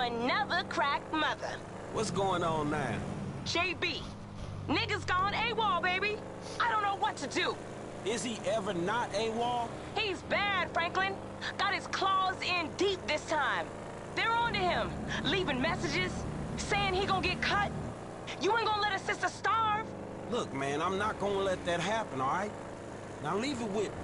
another crack mother. What's going on now? JB, niggas gone AWOL, baby. I don't know what to do. Is he ever not AWOL? He's bad, Franklin. Got his claws in deep this time. They're on to him, leaving messages, saying he gonna get cut. You ain't gonna let a sister starve. Look, man, I'm not gonna let that happen, all right? Now leave it with me.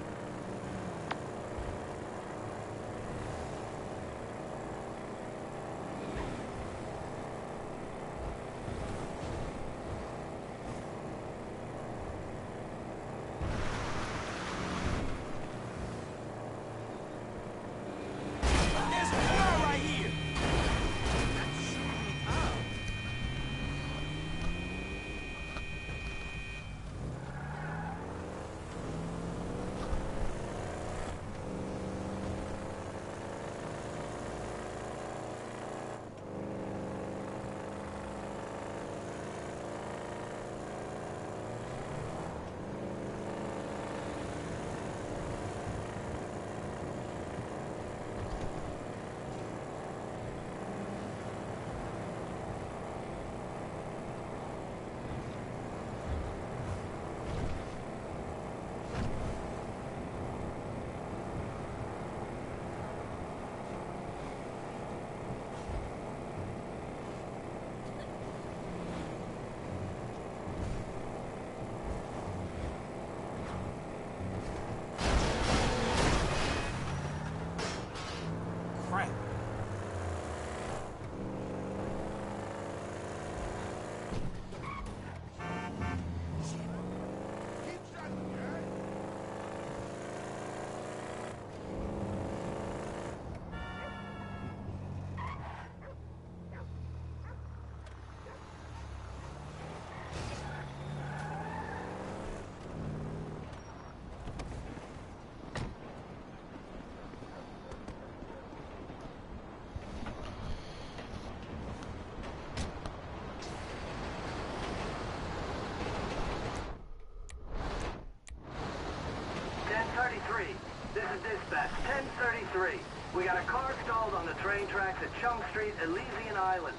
This is dispatch, 1033. We got a car stalled on the train tracks at Chum Street, Elysian Island.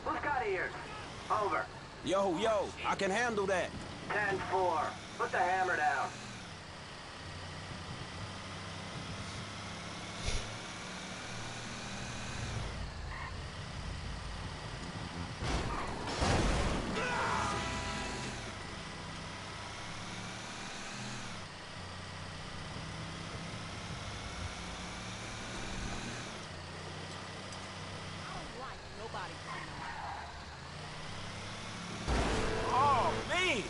Who's got ears? Over. Yo, I can handle that. 10-4. Put the hammer down. Oh, man!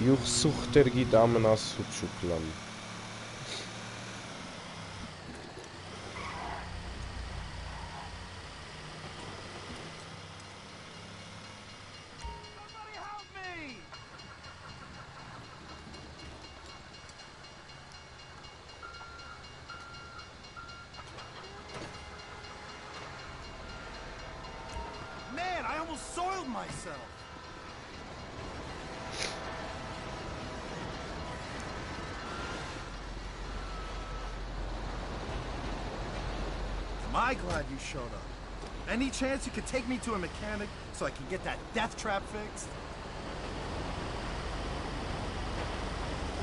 Yuhsuhtergi damına suçuklan. Man, I almost soiled myself. Am I glad you showed up? Any chance you could take me to a mechanic so I can get that death trap fixed?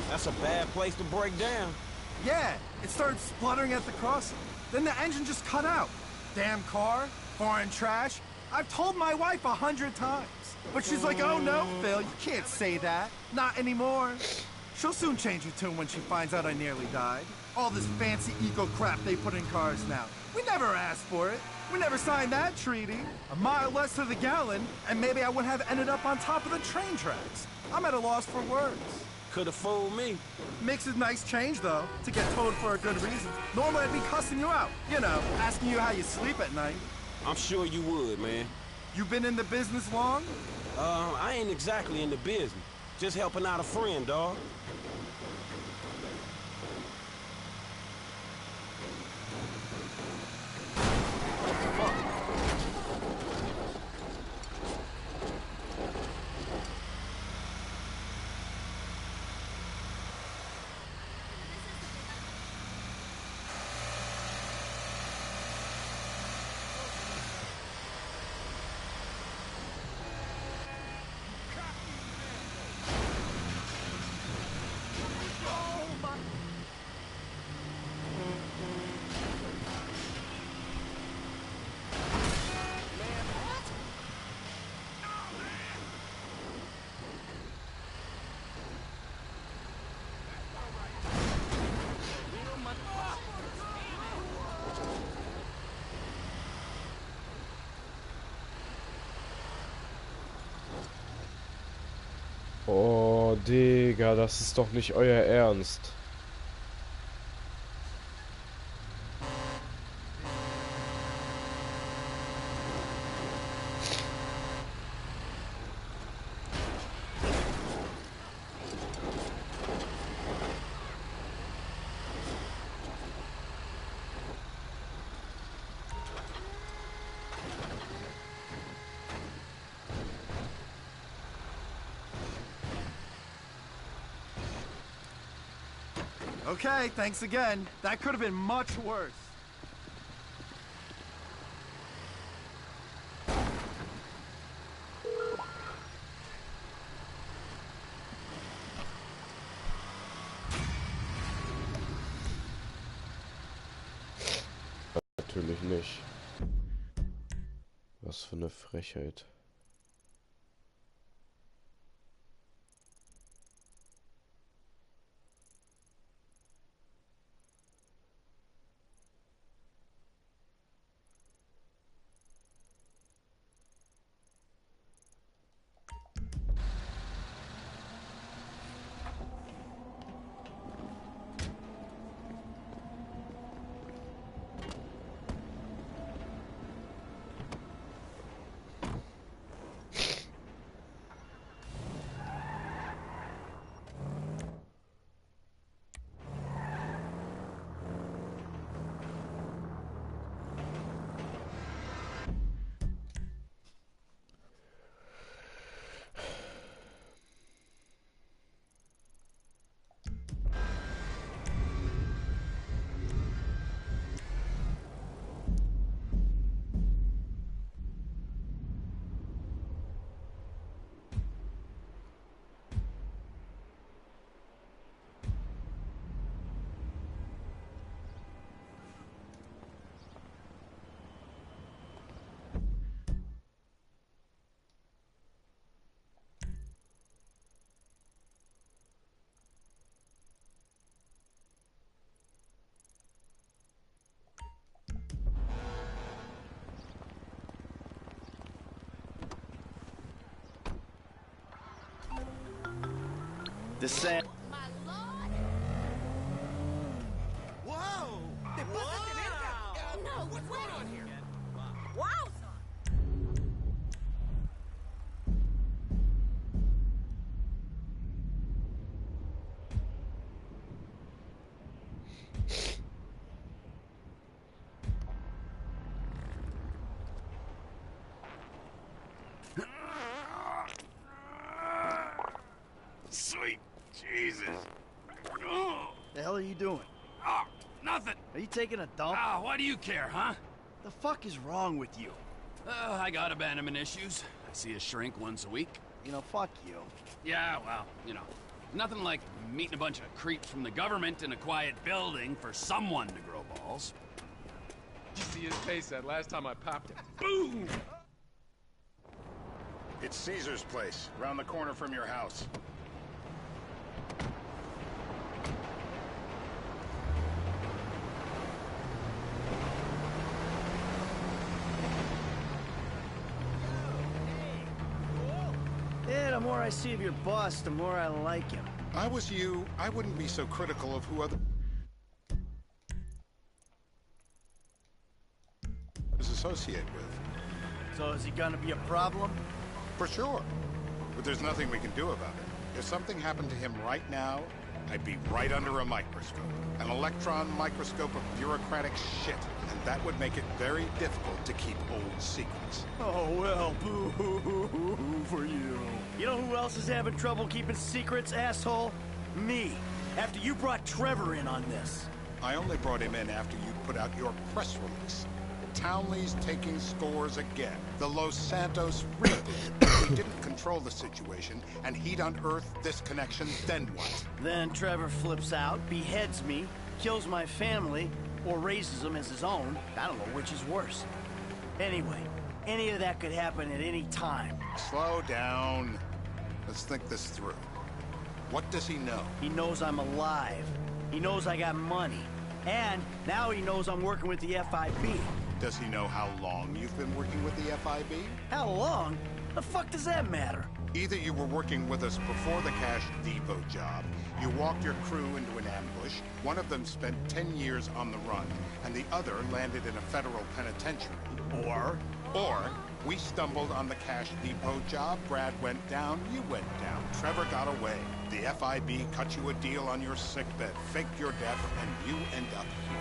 That's a bad place to break down. Yeah, it started spluttering at the crossing. Then the engine just cut out. Damn car, foreign trash. I've told my wife 100 times. But she's like, oh no, Phil, you can't say that. Not anymore. She'll soon change her tune when she finds out I nearly died. All this fancy eco crap they put in cars now. We never asked for it. We never signed that treaty. A mile less to the gallon, and maybe I wouldn't have ended up on top of the train tracks. I'm at a loss for words. Could have fooled me. Makes a nice change, though, to get towed for a good reason. Normally I'd be cussing you out. You know, asking you how you sleep at night. I'm sure you would, man. You been in the business long? I ain't exactly in the business. Just helping out a friend, dawg. Oh, Digga, das ist doch nicht euer Ernst. Okay, thanks again. That could have been much worse. Natürlich nicht. Was für eine Frechheit. The same. Whoa! No, what's going on here? Wow! Sweet Jesus. The hell are you doing? Oh, nothing. Are you taking a dump? Ah, why do you care, huh? The fuck is wrong with you? I got abandonment issues. I see a shrink once a week. You know, fuck you. Yeah, well, you know, nothing like meeting a bunch of creeps from the government in a quiet building for someone to grow balls. Did you see his face that last time I popped it? Boom! It's Caesar's place, around the corner from your house. Yeah, the more I see of your boss, the more I like him. If I was you, I wouldn't be so critical of who other is associated with. So is he gonna be a problem? For sure. But there's nothing we can do about it. If something happened to him right now, I'd be right under a microscope. An electron microscope of bureaucratic shit. And that would make it very difficult to keep old secrets. Oh, well, boo-hoo-hoo-hoo for you. You know who else is having trouble keeping secrets, asshole? Me. After you brought Trevor in on this. I only brought him in after you put out your press release. Townley's taking scores again. The Los Santos reboot. He didn't control the situation, and he'd unearthed this connection, then what? Then Trevor flips out, beheads me, kills my family, or raises them as his own. I don't know which is worse. Anyway, any of that could happen at any time. Slow down. Let's think this through. What does he know? He knows I'm alive. He knows I got money. And now he knows I'm working with the FIB. Does he know how long you've been working with the FIB? How long? The fuck does that matter? Either you were working with us before the cash depot job, you walked your crew into an ambush, one of them spent 10 years on the run, and the other landed in a federal penitentiary. Or we stumbled on the cash depot job, Brad went down, you went down, Trevor got away. The FIB cut you a deal on your sickbed, faked your death, and you end up here.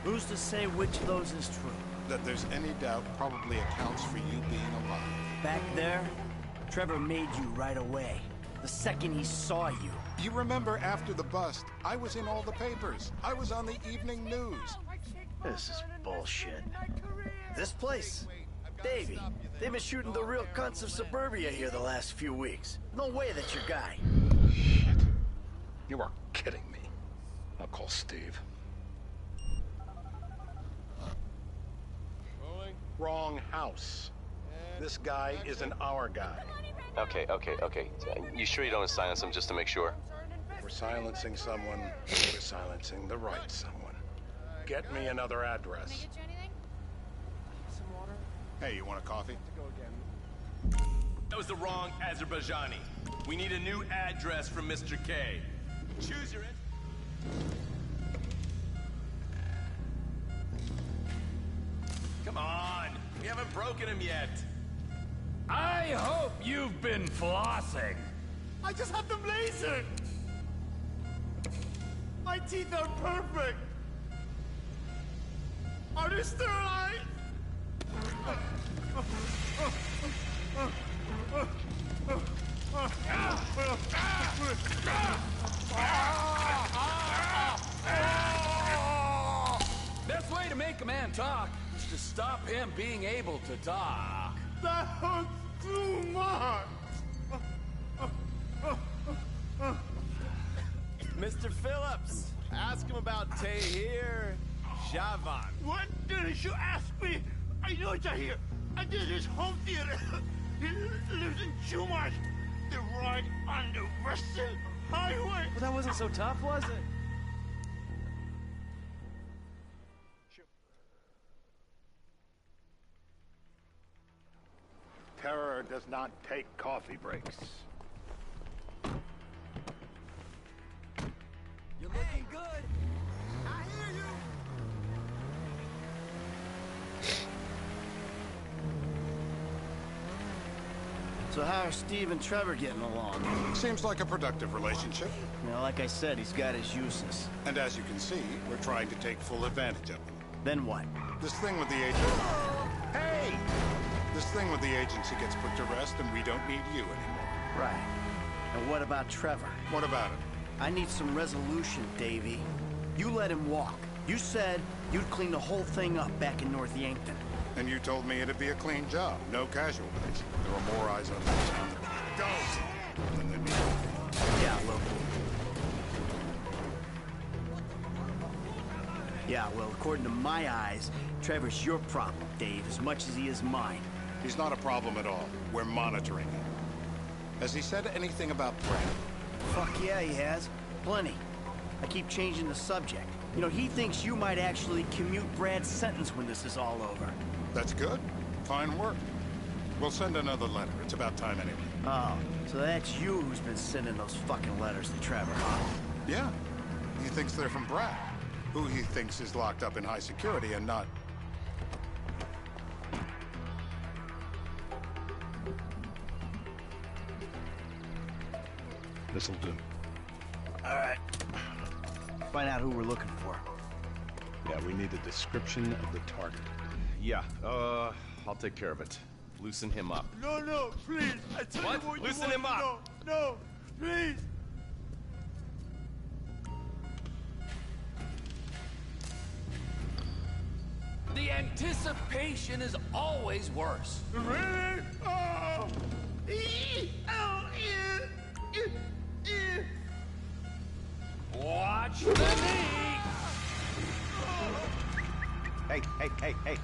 Who's to say which of those is true? That there's any doubt probably accounts for you being alive. Back there, Trevor made you right away. The second he saw you. You remember after the bust, I was in all the papers. I was on the evening news. This is bullshit. This place? Davey, they've been shooting the real cunts of suburbia here the last few weeks. No way that's your guy. Shit. You are kidding me. I'll call Steve. Wrong house. This guy isn't our guy. Okay. You sure you don't silence him just to make sure? We're silencing someone. We're silencing the right someone. Get me another address. Hey, you want a coffee? That was the wrong Azerbaijani. We need a new address from Mr. K. Choose your... Come on! We haven't broken him yet. I hope you've been flossing. I just had them lasered. My teeth are perfect. Are they sterilized? Best way to make a man talk is to stop him being able to talk. That hurts too much. Mr. Phillips, ask him about Tahir Javan. What didn't you ask me? I know Tahir. I did his home theater. He lives in Chumash. They're right on the Western Highway. Well, that wasn't so tough, was it? Terror does not take coffee breaks. You're looking good. I hear you. So how are Steve and Trevor getting along? Seems like a productive relationship. You know, like I said, he's got his uses. And as you can see, we're trying to take full advantage of them. Then what? This thing with the agent... Hey! This thing with the agency gets put to rest and we don't need you anymore. Right. And what about Trevor? What about him? I need some resolution, Davey. You let him walk. You said you'd clean the whole thing up back in North Yankton. And you told me it'd be a clean job, no casualties. There were more eyes on this town than there need. Yeah, local. Yeah, well, according to my eyes, Trevor's your problem, Dave, as much as he is mine. He's not a problem at all. We're monitoring him. Has he said anything about Brad? Fuck yeah, he has. Plenty. I keep changing the subject. You know, he thinks you might actually commute Brad's sentence when this is all over. That's good. Fine work. We'll send another letter. It's about time anyway. Oh, so that's you who's been sending those fucking letters to Trevor, huh? Yeah. He thinks they're from Brad, who he thinks is locked up in high security and not... This'll do. All right. Find out who we're looking for. Yeah, we need a description of the target. Yeah, I'll take care of it. Loosen him up. No, please. I tell What? you what Loosen you him want up. to know. No, please. The anticipation is always worse. Really? Oh. Watch the knee! Hey.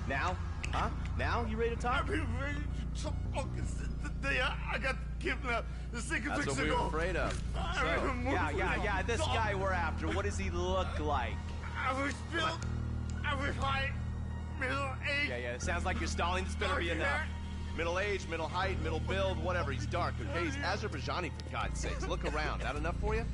Now? Huh? Now? You ready to talk? I've been ready to talk since the day I got kidnapped 6 weeks ago. That's what we were afraid of. Yeah, this guy we're after, what does he look like? I was built, I was high, middle age. Yeah, it sounds like you're stalling. This better be enough. Middle age, middle height, middle build, whatever. He's dark, okay? He's Azerbaijani, for God's sakes. Look around. That enough for you?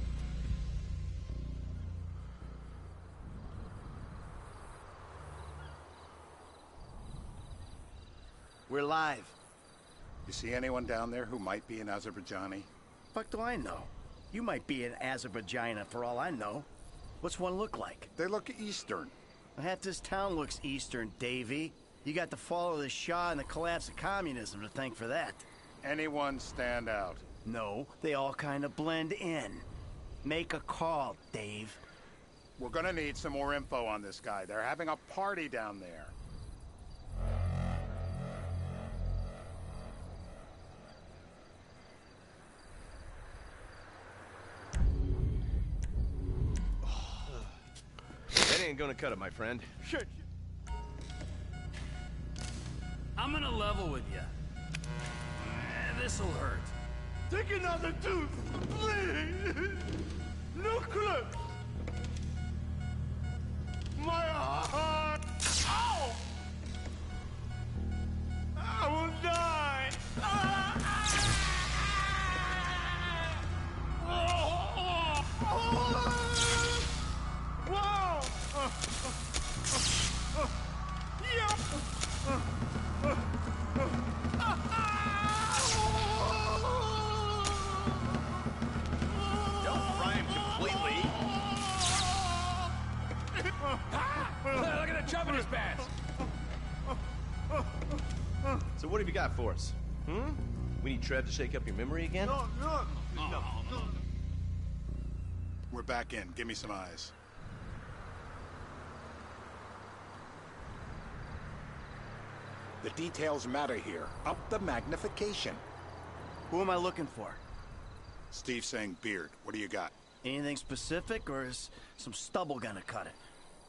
We're live. You see anyone down there who might be an Azerbaijani? Fuck do I know? You might be an Azerbaijani for all I know. What's one look like? They look Eastern. Half this town looks Eastern, Davy. You got the fall of the Shah and the collapse of communism to thank for that. Anyone stand out? No, they all kind of blend in. Make a call, Dave. We're gonna need some more info on this guy. They're having a party down there. That ain't gonna cut it, my friend. Shit. I'm gonna level with you. This'll hurt. Take another tooth, please. No clip. My heart. Ow! I will die. Wow! Don't fry him completely. Look at the chub in his pants. So what have you got for us? We need Trev to shake up your memory again? No. We're back in. Give me some eyes. The details matter here. Up the magnification. Who am I looking for? Steve's saying beard. What do you got? Anything specific, or is some stubble gonna cut it?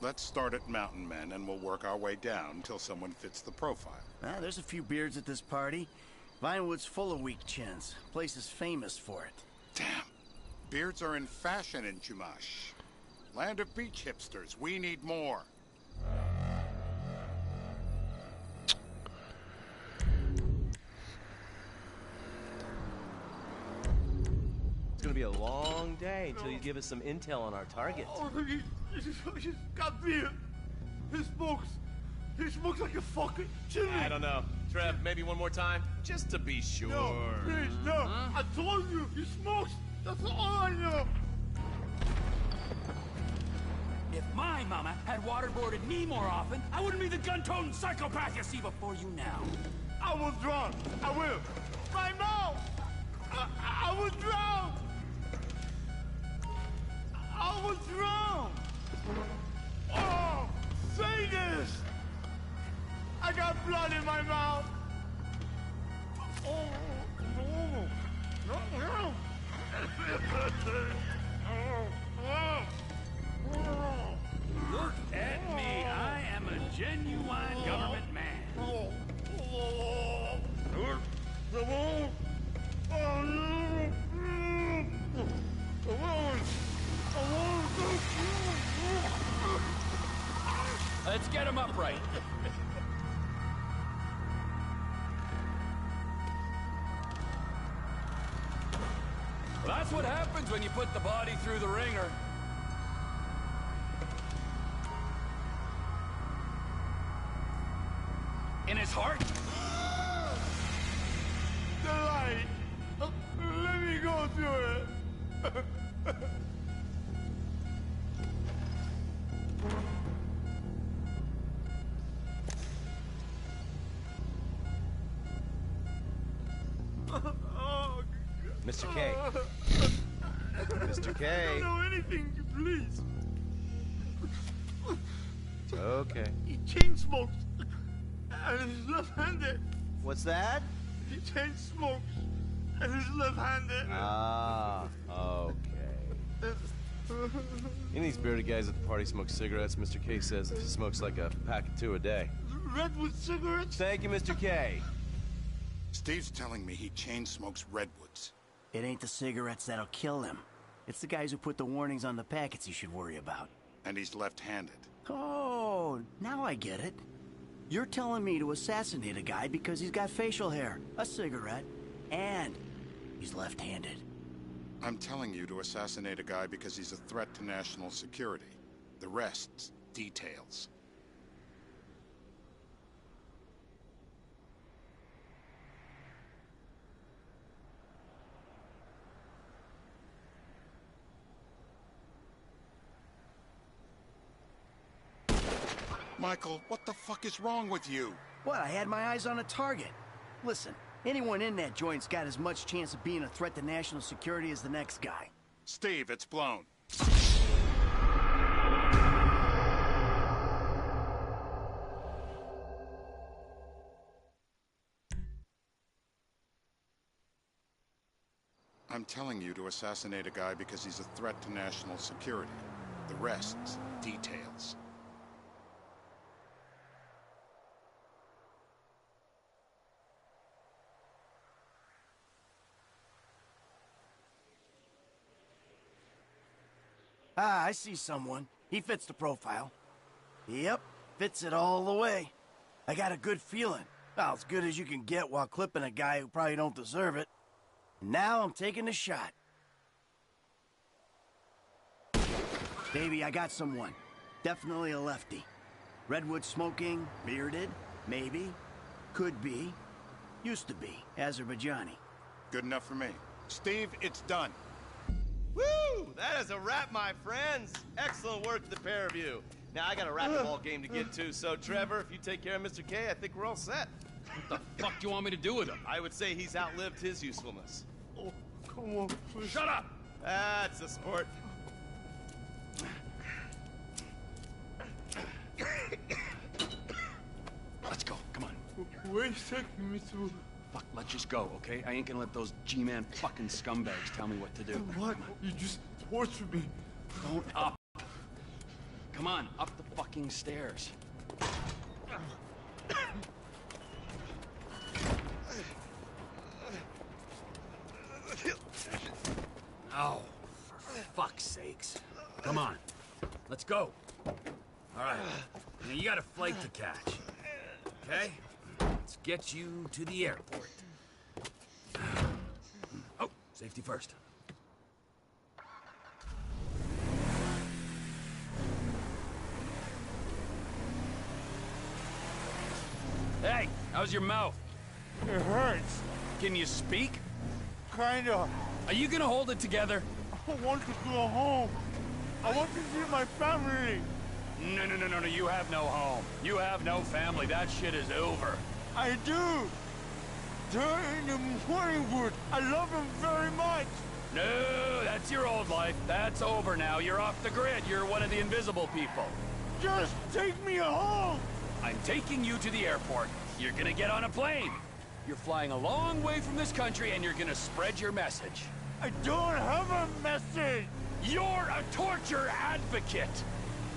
Let's start at Mountain Men, and we'll work our way down until someone fits the profile. There's a few beards at this party. Vinewood's full of weak chins. Place is famous for it. Damn. Beards are in fashion in Chumash. Land of beach hipsters. We need more. It's gonna be a long day until you give us some intel on our target. He's got beard. He smokes like a fucking chimney. I don't know. Trev, maybe one more time? Just to be sure. No, please, no. I told you, he smokes. That's all I know. If my mama had waterboarded me more often, I wouldn't be the gun-toting psychopath you see before you now. I will drown. I will. My mouth. I will drown. I will drown. Oh, say this. I got blood in my mouth. Oh, no. Look at me. I am a genuine government man. Let's get him upright. Well, that's what happens when you put the body through the ringer. In his heart? The light. Let me go through it. Mr. K. Mr. K. I don't know anything, please. Okay. He chain smokes. And he's left-handed. What's that? He chain smokes. And he's left-handed. Ah, okay. Any of these bearded guys at the party smoke cigarettes. Mr. K says he smokes like a pack of 2 a day. Redwood cigarettes? Thank you, Mr. K. Steve's telling me he chain smokes redwoods. It ain't the cigarettes that'll kill him. It's the guys who put the warnings on the packets you should worry about. And he's left-handed. Oh, now I get it. You're telling me to assassinate a guy because he's got facial hair, a cigarette, and he's left-handed. I'm telling you to assassinate a guy because he's a threat to national security. The rest's details. Michael, what the fuck is wrong with you? What, I had my eyes on a target. Listen, anyone in that joint's got as much chance of being a threat to national security as the next guy. Steve, it's blown. I'm telling you to assassinate a guy because he's a threat to national security. The rest's details. Ah, I see someone. He fits the profile. Yep, fits it all the way. I got a good feeling. Well, as good as you can get while clipping a guy who probably don't deserve it. And now I'm taking the shot. Baby, I got someone. Definitely a lefty. Redwood smoking, bearded, maybe, could be, used to be, Azerbaijani. Good enough for me. Steve, it's done. Woo! That is a wrap, my friends. Excellent work to the pair of you. Now, I got a racquetball game to get to, so Trevor, if you take care of Mr. K, I think we're all set. What the fuck do you want me to do with him? I would say he's outlived his usefulness. Oh, come on, please. Shut up! That's a sport. Let's go, come on. Where are you taking me to? Fuck, let's just go, okay? I ain't gonna let those G-Man fucking scumbags tell me what to do. What? You just tortured me. Don't up. Come on, up the fucking stairs. Oh, for fuck's sakes. Come on, let's go. All right, now you got a flight to catch, okay? Let's get you to the airport. Oh, safety first. Hey, how's your mouth? It hurts. Can you speak? Kinda. Are you gonna hold it together? I want to go home. I want to see my family. No, you have no home. You have no family. That shit is over. I do. They're in the morning wood. I love them very much. No, that's your old life. That's over now. You're off the grid. You're one of the invisible people. Just take me home. I'm taking you to the airport. You're gonna get on a plane. You're flying a long way from this country and you're gonna spread your message. I don't have a message. You're a torture advocate.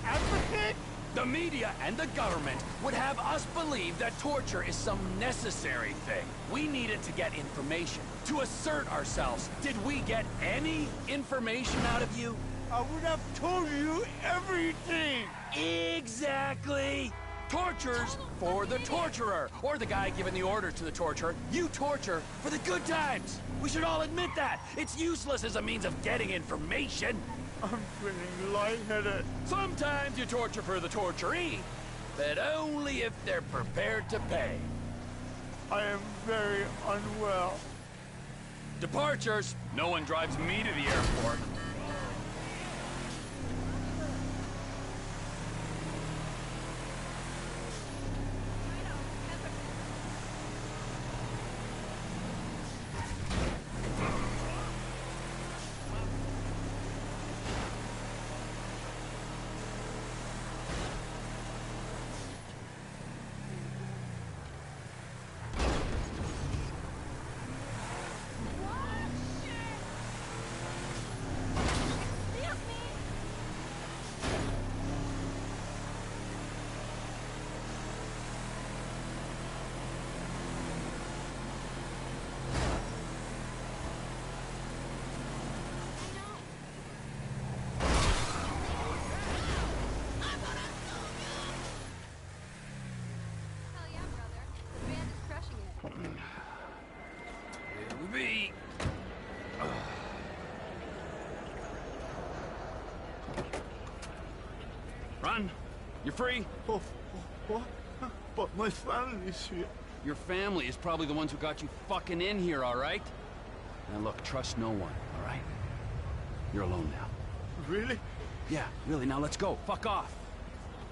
Advocate? The media and the government would have us believe that torture is some necessary thing. We need it to get information, to assert ourselves. Did we get any information out of you? I would have told you everything. Exactly. Torture's for the torturer, or the guy giving the orders to the torturer. You torture for the good times. We should all admit that. It's useless as a means of getting information. I'm feeling lightheaded. Sometimes you torture for the torturee, but only if they're prepared to pay. I am very unwell. Departures. No one drives me to the airport. You're free? Oh, what? But my family's here. Your family is probably the ones who got you fucking in here, all right? Now look, trust no one, all right? You're alone now. Really? Yeah, really. Now let's go. Fuck off.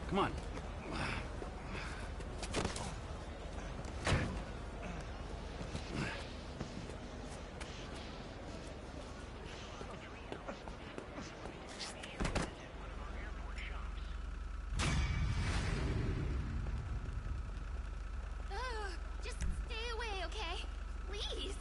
Come on. Just stay away, okay? Please.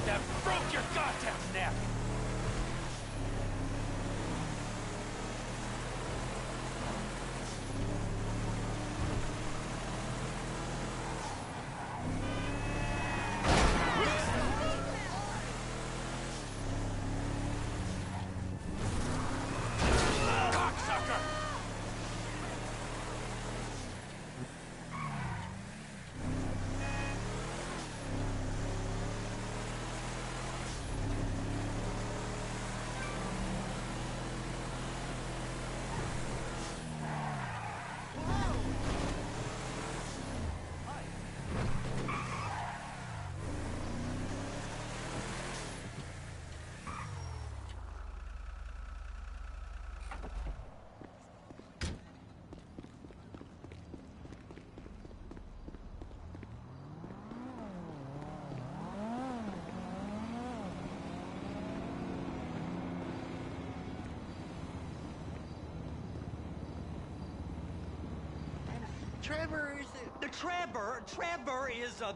That broke your goddamn neck! Cocksucker! Trevor is a...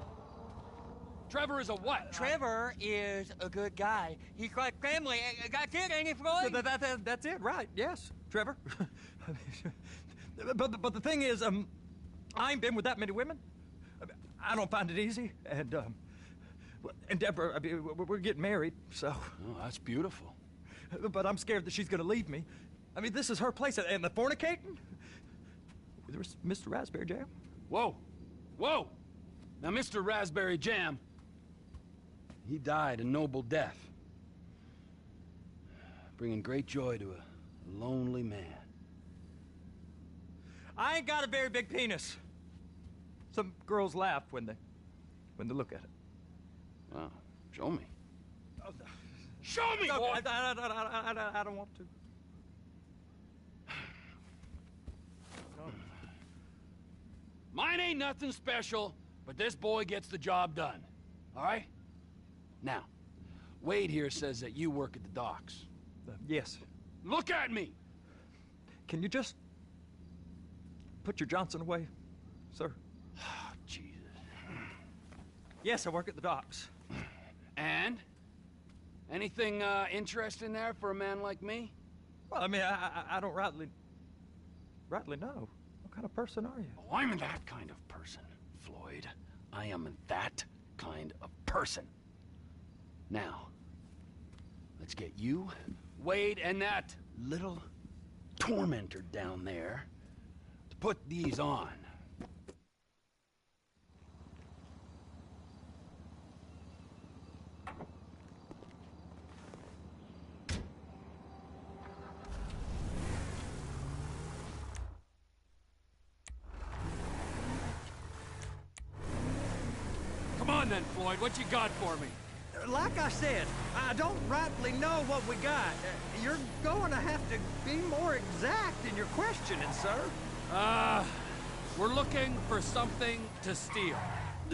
Trevor is a what? Trevor is a good guy. He's got family. Got kid, ain't he, Floyd? That's it, right? Yes, Trevor. but the thing is, I ain't been with that many women. I don't find it easy, and Deborah, I mean, we're getting married, so. Oh, that's beautiful. But I'm scared that she's gonna leave me. I mean, this is her place, and the fornicating? With Mr. Raspberry Jam? Whoa, whoa! Now, Mr. Raspberry Jam, he died a noble death, bringing great joy to a lonely man. I ain't got a very big penis. Some girls laugh when they look at it. Wow, show me. Show me, boy! I don't want to. Mine ain't nothing special, but this boy gets the job done. All right? Now, Wade here says that you work at the docks. Yes. Look at me! Can you just put your Johnson away, sir? Oh, Jesus. Yes, I work at the docks. And? Anything interesting there for a man like me? Well, I mean, I don't rightly know. What kind of person are you? Oh, I'm that kind of person, Floyd. I am that kind of person. Now, let's get you, Wade, and that little tormentor down there to put these on. on then, Floyd. What you got for me? Like I said, I don't rightly know what we got. You're going to have to be more exact in your questioning, sir. We're looking for something to steal.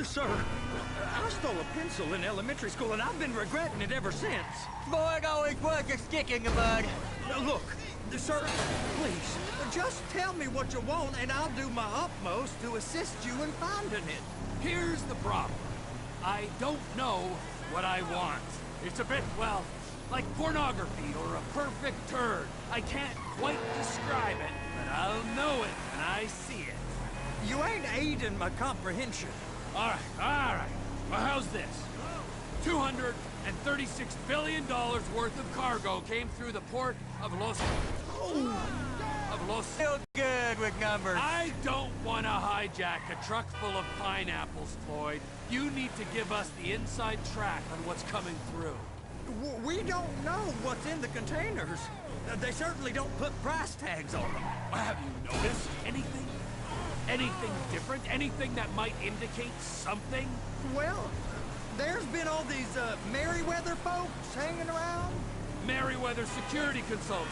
Sir, I stole a pencil in elementary school, and I've been regretting it ever since. Boy, always worth a stick in the mud. Look, sir, please, just tell me what you want, and I'll do my utmost to assist you in finding it. Here's the problem. I don't know what I want. It's a bit, well, like pornography or a perfect turd. I can't quite describe it, but I'll know it when I see it. You ain't aiding my comprehension. All right. Well, how's this? $236 billion worth of cargo came through the port of Los... Still good with numbers. I don't want to hijack a truck full of pineapples, Floyd. You need to give us the inside track on what's coming through. We don't know what's in the containers. They certainly don't put price tags on them. Have you noticed anything? Anything different? Anything that might indicate something? Well, there's been all these Merryweather folks hanging around. Merryweather security consultant.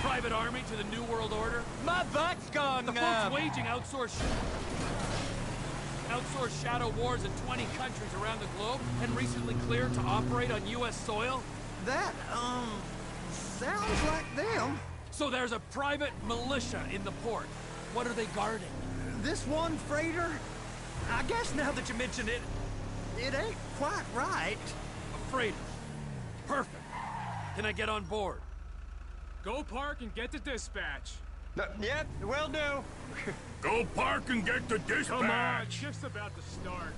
Private army to the New World Order. My butt's gone. The folks waging outsourced shadow wars in 20 countries around the globe and recently cleared to operate on U.S. soil? That, sounds like them. So there's a private militia in the port. What are they guarding? This one freighter? I guess now that you mention it, it ain't quite right. A freighter. Perfect. Can I get on board? Go park and get to dispatch. Yep, will do. Go park and get the dispatch! Come on, shift's about to start.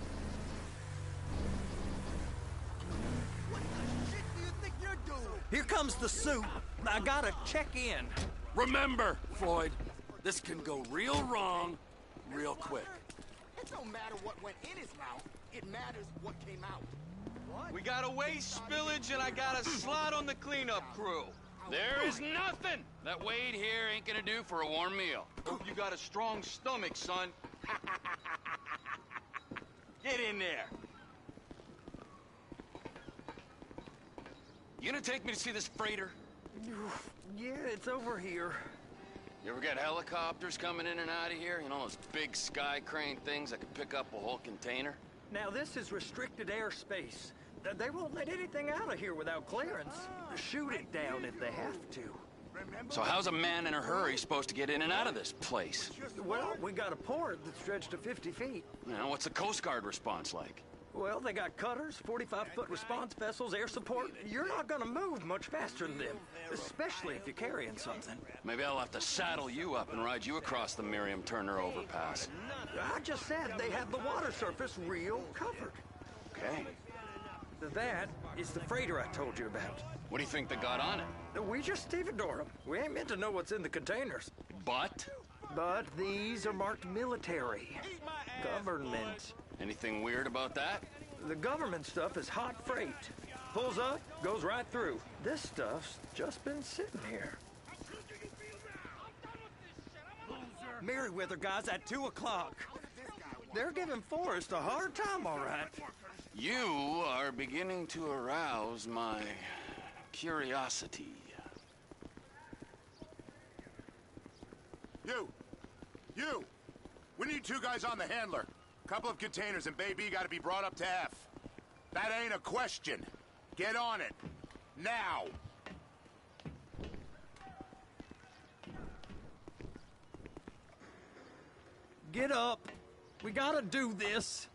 What the shit do you think you're doing? Here comes the suit. I gotta check in. Remember, Floyd, this can go real wrong real quick. It don't matter what went in his mouth. It matters what came out. What? We got a waste spillage and I got a slot on the cleanup crew. There is nothing that Wade here ain't gonna do for a warm meal. Hope you got a strong stomach, son. Get in there. You gonna take me to see this freighter? Yeah, it's over here. You ever get helicopters coming in and out of here? You know, those big sky crane things that could pick up a whole container? Now, this is restricted airspace. They won't let anything out of here without clearance. Shoot it down if they have to. So how's a man in a hurry supposed to get in and out of this place? Well, we got a port that stretched to 50 feet. You know, what's the Coast Guard response like? Well, they got cutters, 45-foot response vessels, air support. You're not gonna move much faster than them, especially if you're carrying something. Maybe I'll have to saddle you up and ride you across the Miriam Turner overpass. I just said they have the water surface real covered. Okay. That is the freighter I told you about. What do you think they got on it? We just stevedore them. We ain't meant to know what's in the containers. But these are marked military. Government. Anything weird about that? The government stuff is hot freight. Pulls up, goes right through. This stuff's just been sitting here. Merryweather guys at 2 o'clock. They're giving Forrest a hard time, all right. You are beginning to arouse my curiosity. You! We need 2 guys on the handler. Couple of containers and Bay B gotta be brought up to F. That ain't a question. Get on it. Now! Get up. We gotta do this.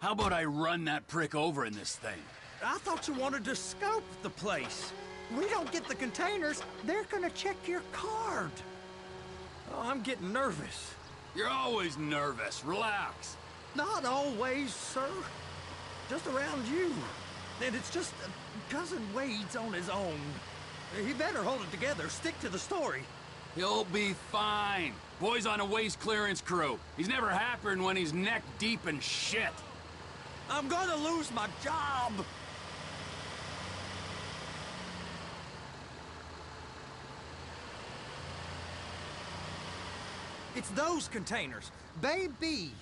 How about I run that prick over in this thing? I thought you wanted to scope the place. We don't get the containers, they're gonna check your card. Oh, I'm getting nervous. You're always nervous. Relax. Not always, sir. Just around you. And it's just Cousin Wade's on his own. He better hold it together. Stick to the story. He'll be fine. Boy's on a waste clearance crew. He's never happier when he's neck deep in shit. I'm gonna lose my job. It's those containers. Bay B.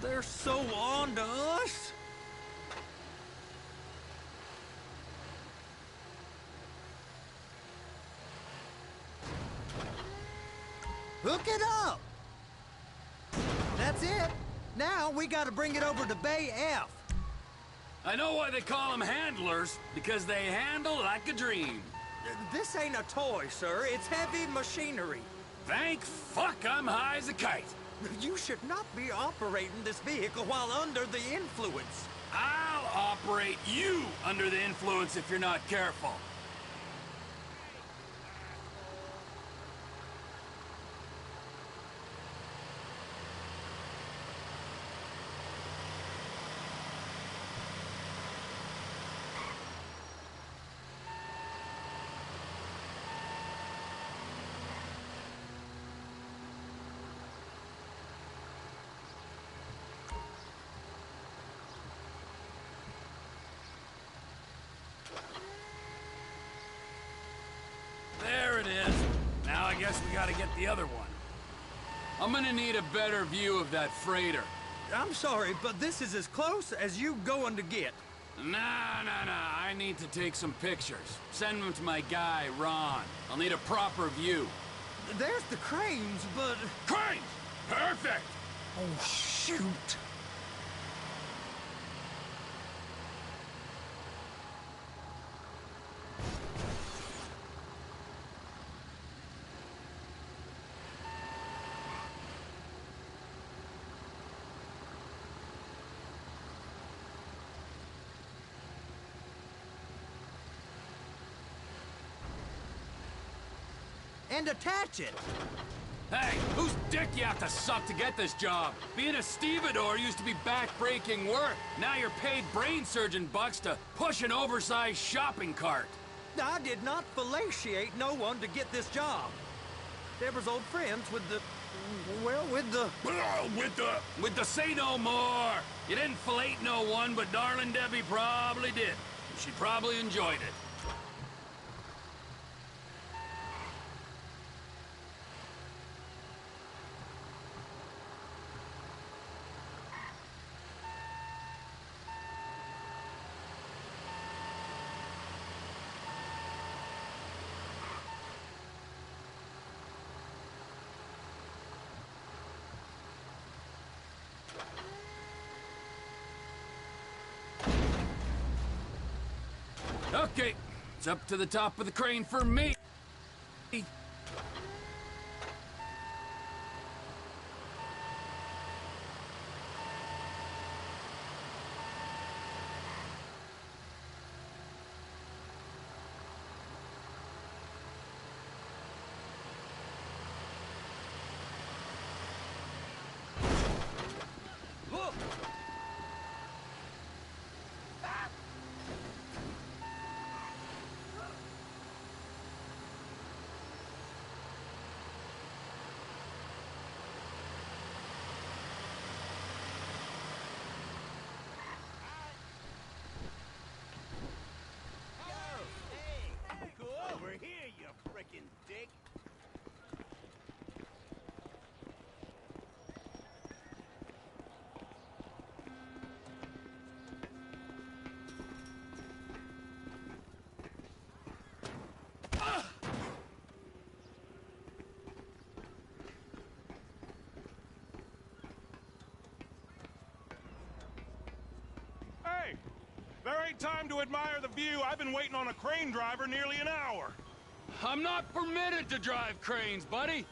They're so on to us. Hook it up! That's it. Now we gotta bring it over to Bay F. I know why they call them handlers, because they handle like a dream. This ain't a toy, sir. It's heavy machinery. Thank fuck I'm high as a kite. You should not be operating this vehicle while under the influence. I'll operate you under the influence if you're not careful. There it is. Now I guess we gotta get the other one. I'm gonna need a better view of that freighter. I'm sorry, but this is as close as you going to get. Nah. I need to take some pictures. Send them to my guy, Ron. I'll need a proper view. There's the cranes, but... Cranes! Perfect! Oh, shoot. And attach it. Hey, whose dick you have to suck to get this job? Being a stevedore used to be back-breaking work. Now you're paid brain surgeon bucks to push an oversized shopping cart. I did not fellatiate no one to get this job. Deborah's old friends with the... well, with the... With the say no more. You didn't fellate no one, but darling Debbie probably did. She probably enjoyed it. Okay, it's up to the top of the crane for me. Over here, you frickin' dick! Hey! There ain't time to admire the view. I've been waiting on a crane driver nearly an hour. I'm not permitted to drive cranes, buddy.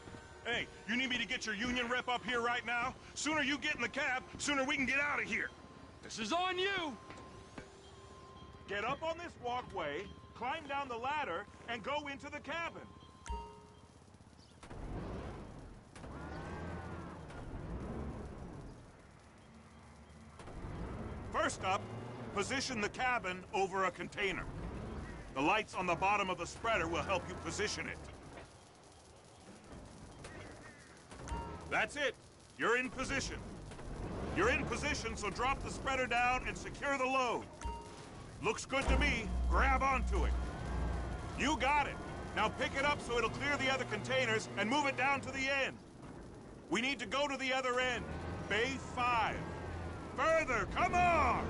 Hey, you need me to get your union rep up here right now? Sooner you get in the cab, sooner we can get out of here. This is on you. Get up on this walkway, climb down the ladder, and go into the cabin. First up, position the cabin over a container. The lights on the bottom of the spreader will help you position it. That's it. You're in position. You're in position, so drop the spreader down and secure the load. Looks good to me. Grab onto it. You got it. Now pick it up so it'll clear the other containers and move it down to the end. We need to go to the other end. Bay 5. further! Come on!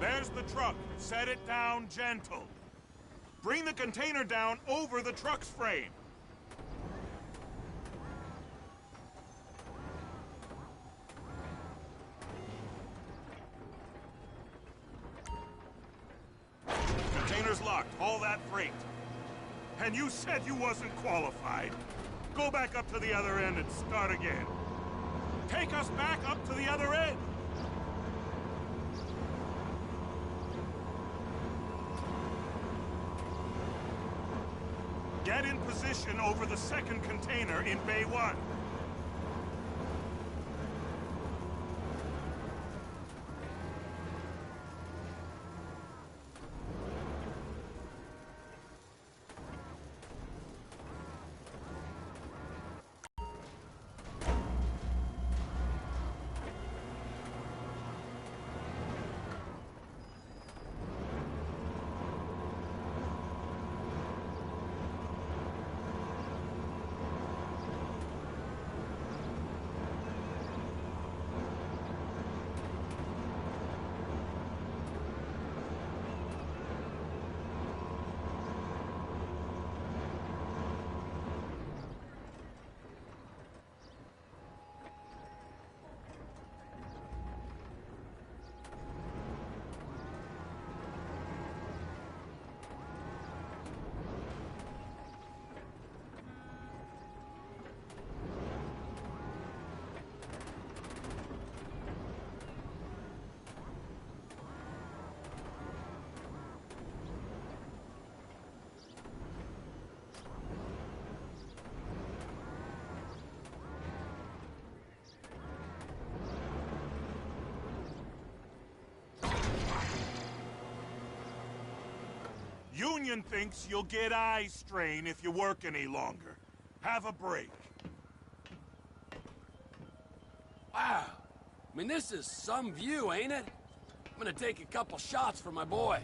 There's the truck. Set it down gentle. Bring the container down over the truck's frame. Container's locked. All that freight. And you said you wasn't qualified. Go back up to the other end and start again. Take us back up to the other end. Get in position over the second container in Bay 1. Union thinks you'll get eye strain if you work any longer. Have a break. Wow. I mean, this is some view, ain't it? I'm gonna take a couple shots for my boy.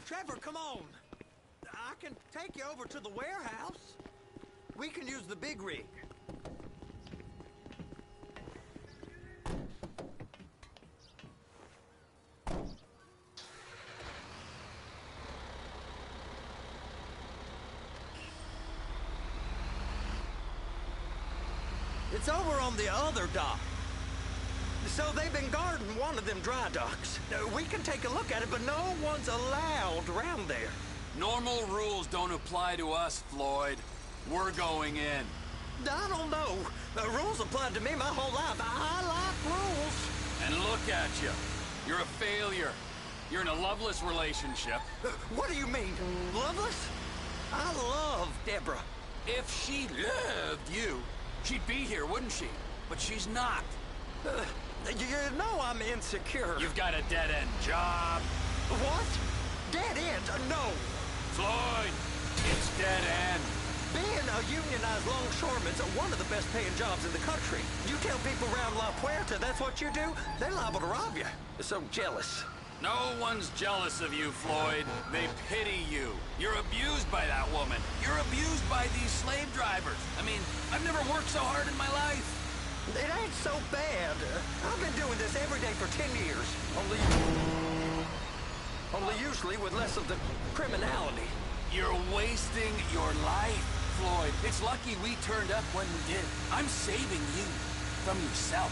Trevor, come on. I can take you over to the warehouse. We can use the big rig. It's over on the other dock. So they've been guarding one of them dry docks. We can take a look at it, but no one's allowed around there. Normal rules don't apply to us, Floyd. We're going in. I don't know. The rules applied to me my whole life. I like rules. And look at you. You're a failure. You're in a loveless relationship. What do you mean, loveless? I love Deborah. If she loved you, she'd be here, wouldn't she? But she's not. You know I'm insecure. You've got a dead-end job. What? Dead end? No. Floyd, it's dead end. Being a unionized longshoreman's one of the best paying jobs in the country. You tell people around La Puerta that's what you do, they're liable to rob you. They're so jealous. No one's jealous of you, Floyd. They pity you. You're abused by that woman. You're abused by these slave drivers. I mean, I've never worked so hard in my life. It ain't so bad. I've been doing this every day for 10 years. Only usually with less of the criminality. You're wasting your life, Floyd. It's lucky we turned up when we did. I'm saving you from yourself.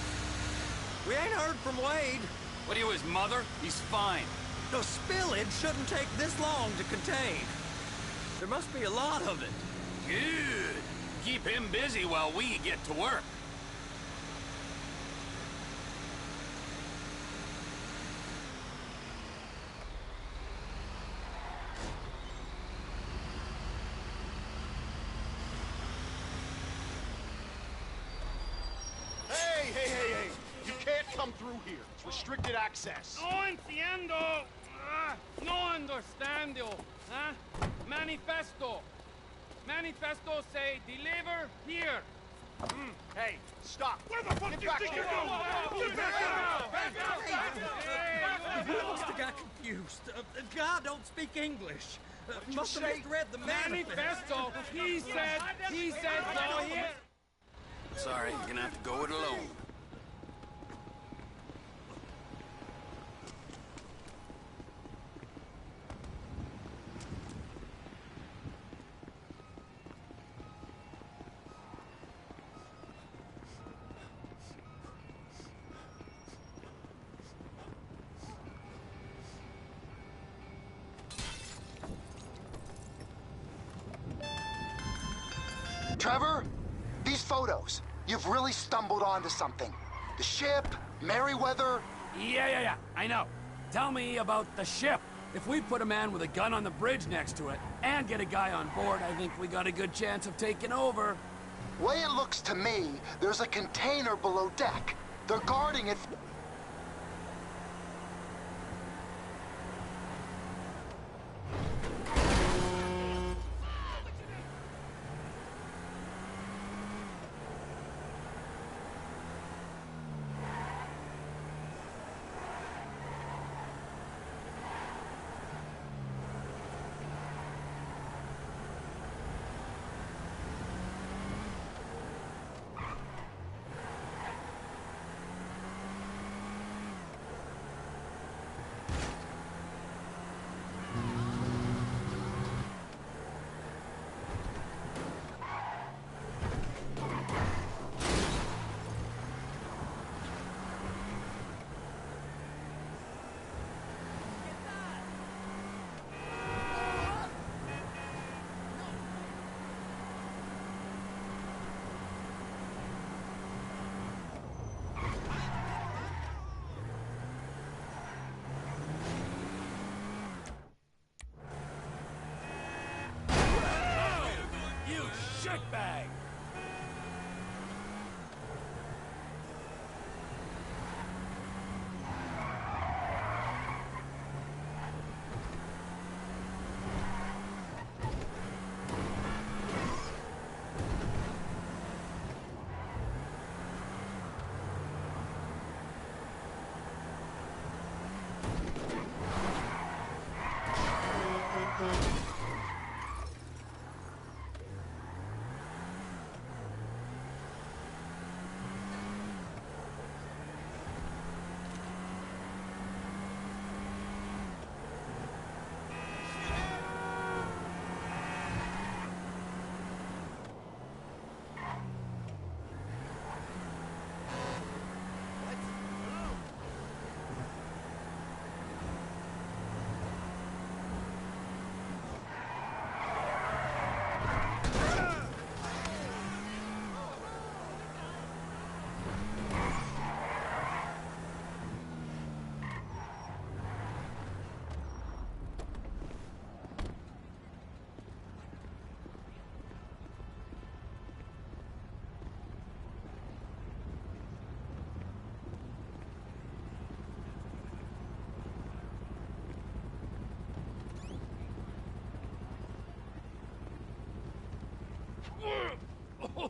We ain't heard from Wade. What are you, his mother? He's fine. The spillage shouldn't take this long to contain. There must be a lot of it. Good. Keep him busy while we get to work. Hey! You can't come through here. It's restricted access. No entiendo. No understando. Huh? Manifesto. Manifesto say deliver here. Hey, stop. Where the fuck Get do you back think here. you're going? He must have got confused. God don't speak English. Must have misread the manifesto. He said go here. Sorry, you're gonna have to go it alone. Trevor, these photos, you've really stumbled onto something. The ship, Merryweather. Yeah, I know. Tell me about the ship. If we put a man with a gun on the bridge next to it and get a guy on board, I think we got a good chance of taking over. Way it looks to me, there's a container below deck. They're guarding it. Bag.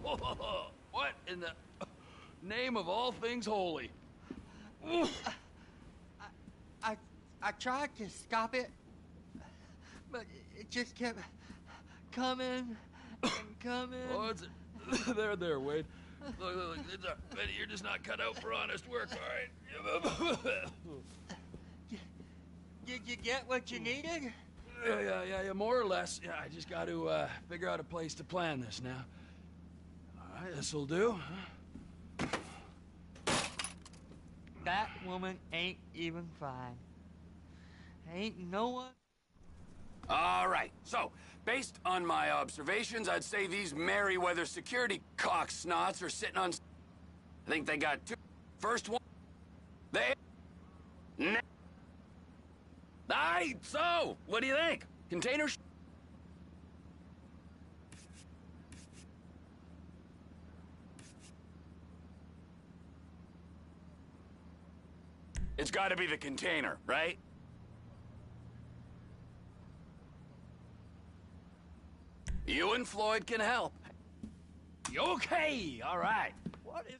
What in the name of all things holy? I tried to stop it, but it just kept coming and coming. Oh, it's there, Wade. Look, you're just not cut out for honest work, all right? Did you get what you needed? Yeah, more or less. Yeah, I just got to figure out a place to plan this now. All right, this'll do. That woman ain't even fine. Ain't no one... All right, so, based on my observations, I'd say these Merryweather security cocksnots are sitting on... I think they got two. First one... They... Aye, so, what do you think? Container... It's gotta be the container, right? You and Floyd can help. Okay, all right. What is...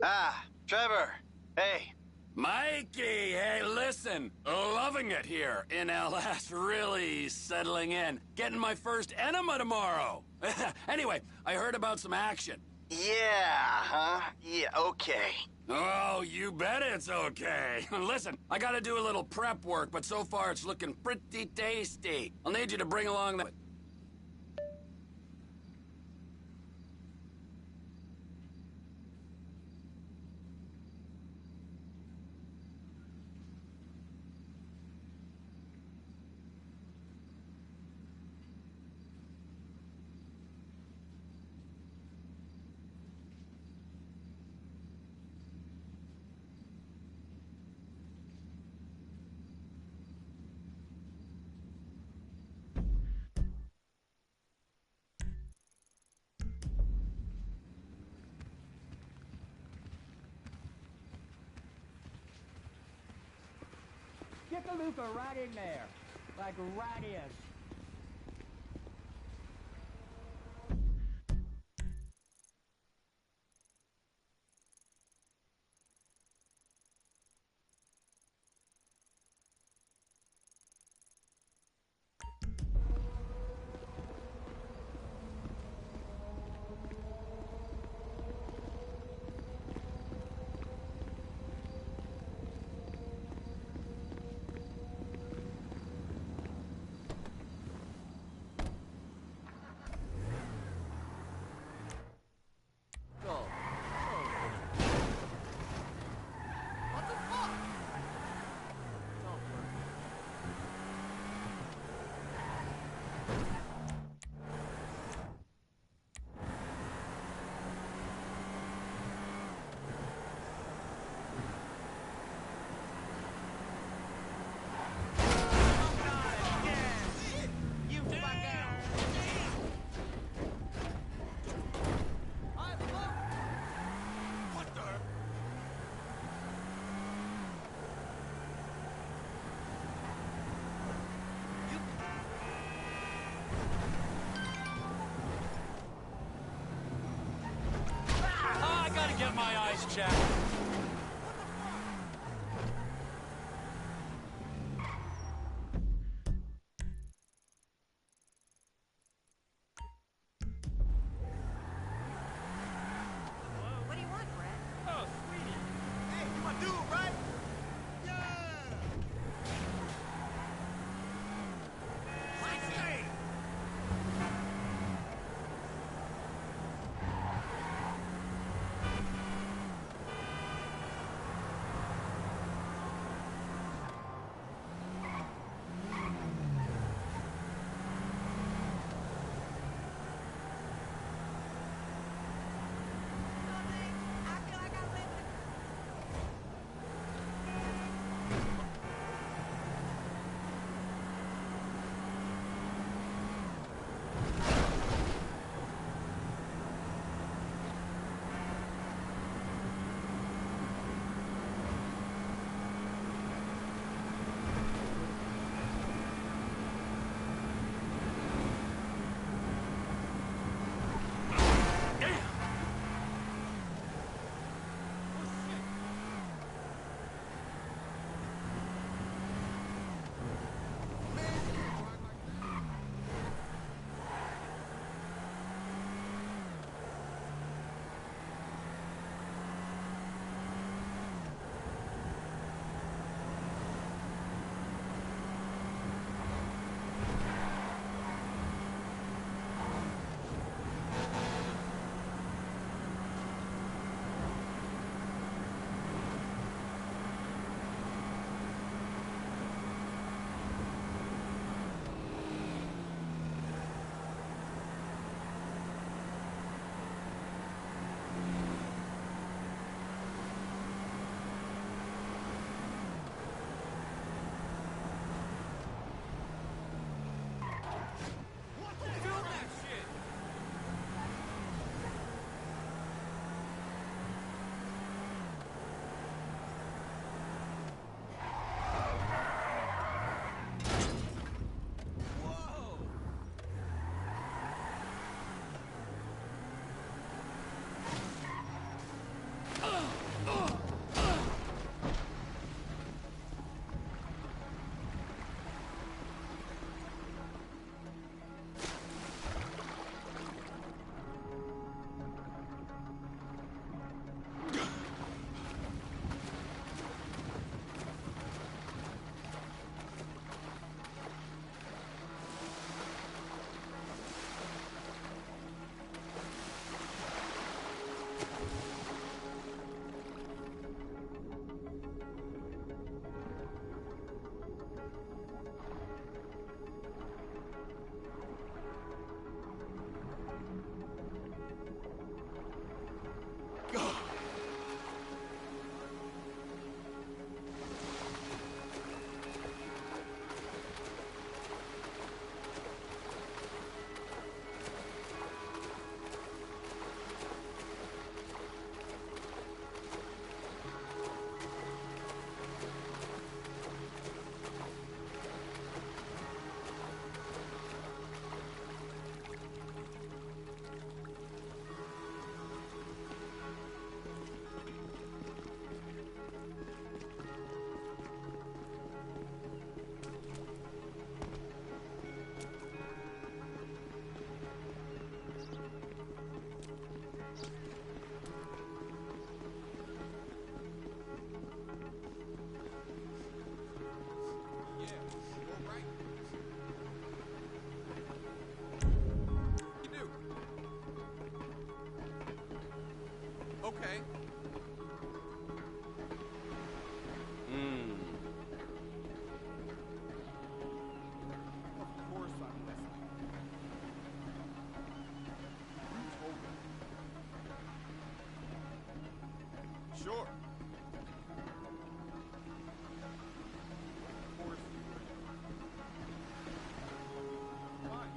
Ah, Trevor. Hey. Mikey, hey, listen. Loving it here in LS. Really settling in. Getting my first enema tomorrow. Anyway, I heard about some action. Yeah, huh? Yeah, okay. Oh, you bet it's okay. Listen, I gotta do a little prep work, but so far it's looking pretty tasty. I'll need you to bring along the... Get the Luca right in there. Like right in. Get my eyes checked. What do you want, Brett? Oh, sweetie. Hey, you my dude, right? Yeah! Hey! Okay. Of course I'm listening. You told me. Sure. Of course you would. Fine.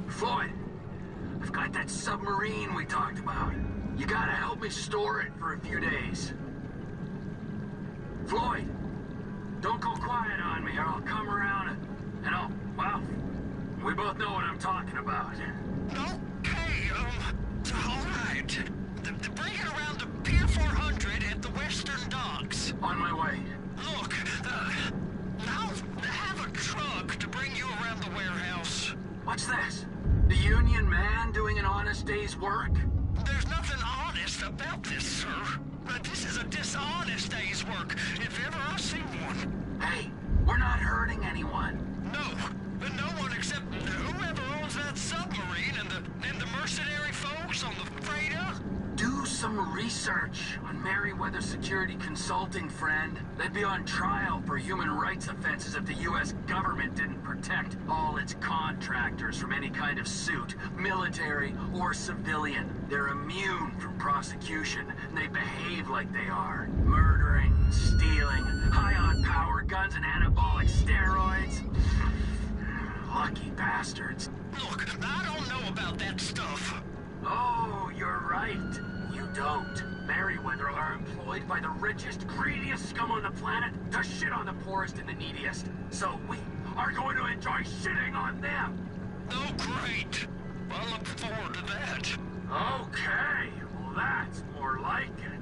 Floyd, I've got that submarine we talked about. You gotta help me store it for a few days. Floyd, don't go quiet on me or I'll come around and I'll, well, we both know what I'm talking about. Okay, all right. Bring it around to Pier 400 at the Western Docks. On my way. Look, I'll have a truck to bring you around the warehouse. What's this? The union man doing an honest day's work? There's nothing honest about this, sir. This is a dishonest day's work, if ever I've seen one. Hey, we're not hurting anyone. No one except whoever owns that submarine and the mercenary folks on the freighter. Do some research on Merryweather Security Consulting, friend. They'd be on trial for human rights offenses if the U.S. government didn't protect all its contractors from any kind of suit, military or civilian. They're immune from prosecution, and they behave like they are. Murdering, stealing, high on power guns and anabolic steroids. Lucky bastards. Look, I don't know about that stuff. Oh, you're right. You don't. Merryweather are employed by the richest, greediest scum on the planet to shit on the poorest and the neediest. So we are going to enjoy shitting on them. Oh, great. I look forward to that. Okay, well that's more like it.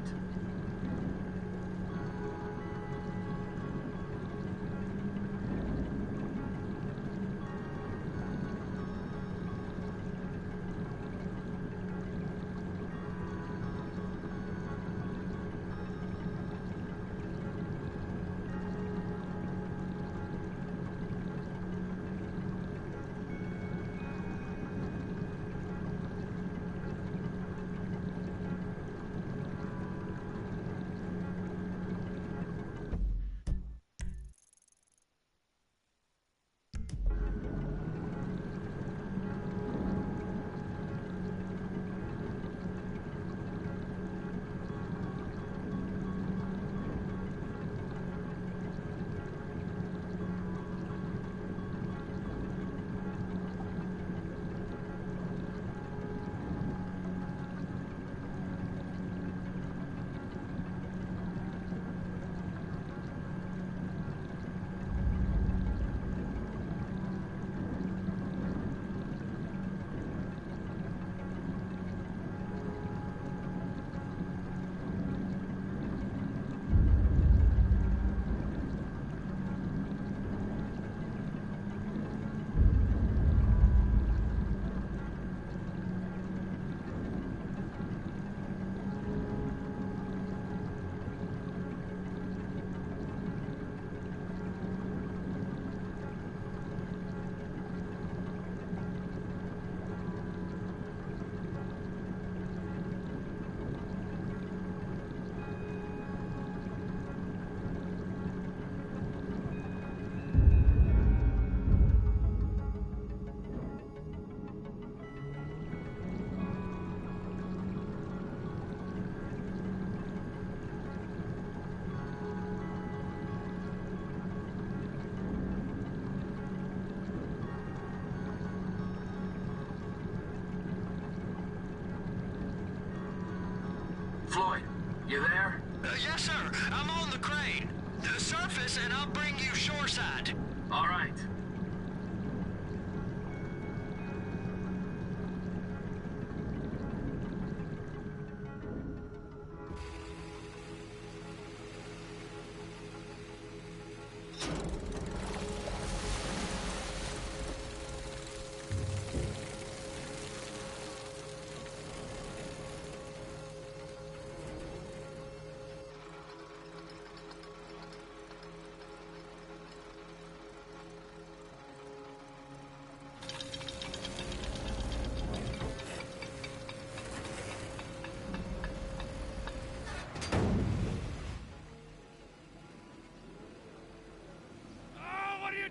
Floyd, you there? Yes, sir. I'm on the crane. Surface and I'll bring you shoreside. All right.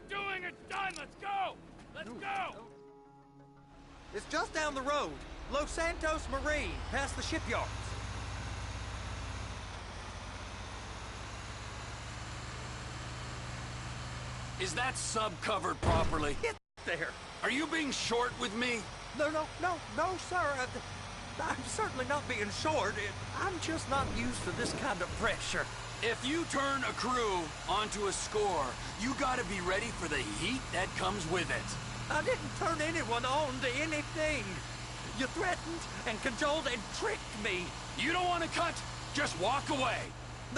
Doing it done. Let's go. Let's go. It's just down the road. Los Santos Marine, past the shipyards. Is that sub covered properly? Get there. Are you being short with me? No, sir. I'm certainly not being short. I'm just not used to this kind of pressure. If you turn a crew onto a score, you gotta be ready for the heat that comes with it. I didn't turn anyone on to anything. You threatened and cajoled and tricked me. You don't want to cut? Just walk away.